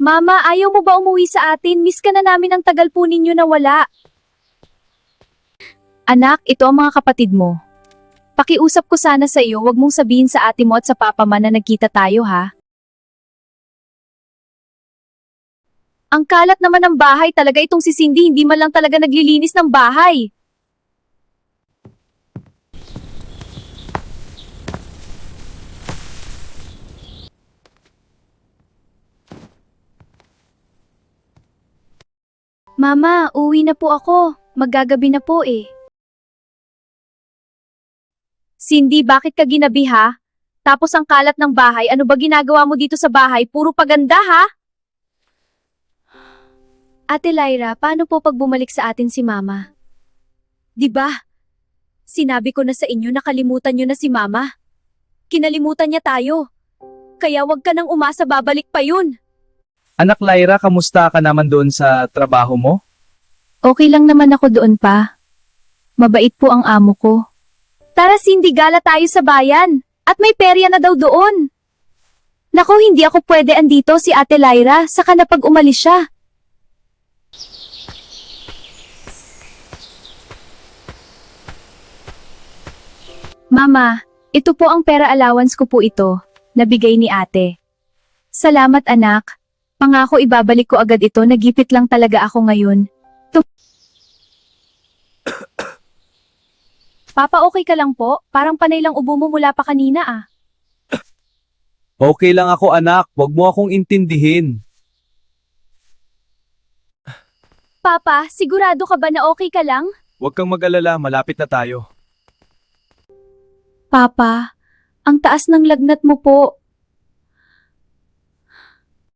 Mama, ayaw mo ba umuwi sa atin? Miss ka na namin ang tagal po ninyo na wala. Anak, ito ang mga kapatid mo. Pakiusap ko sana sa iyo, wag mong sabihin sa ate mo at sa papa man na nagkita tayo ha. Ang kalat naman ng bahay, talaga itong si Cindy hindi man lang talaga naglilinis ng bahay. Mama, uwi na po ako. Maggagabi na po eh. Cindy, bakit ka ginabi ha? Tapos ang kalat ng bahay, ano ba ginagawa mo dito sa bahay? Puro paganda ha? Ate Lyra, paano po pag bumalik sa atin si Mama? 'Di ba? Sinabi ko na sa inyo na kalimutan nyo na si Mama. Kinalimutan niya tayo. Kaya wag ka nang umasa babalik pa yun. Anak Lyra, kamusta ka naman doon sa trabaho mo? Okay lang naman ako doon pa. Mabait po ang amo ko. Tara Cindy, gala tayo sa bayan. At may perya na daw doon. Naku, hindi ako pwede andito si Ate Lyra, saka na pag umalis siya. Mama, ito po ang pera allowance ko po ito, nabigay ni ate. Salamat anak. Pangako ibabalik ko agad ito, nagipit lang talaga ako ngayon. Papa, okay ka lang po? Parang panay lang ubo mo mula pa kanina ah. Okay lang ako anak, wag mo akong intindihin. Papa, sigurado ka ba na okay ka lang? Huwag kang mag-alala, malapit na tayo. Papa, ang taas ng lagnat mo po.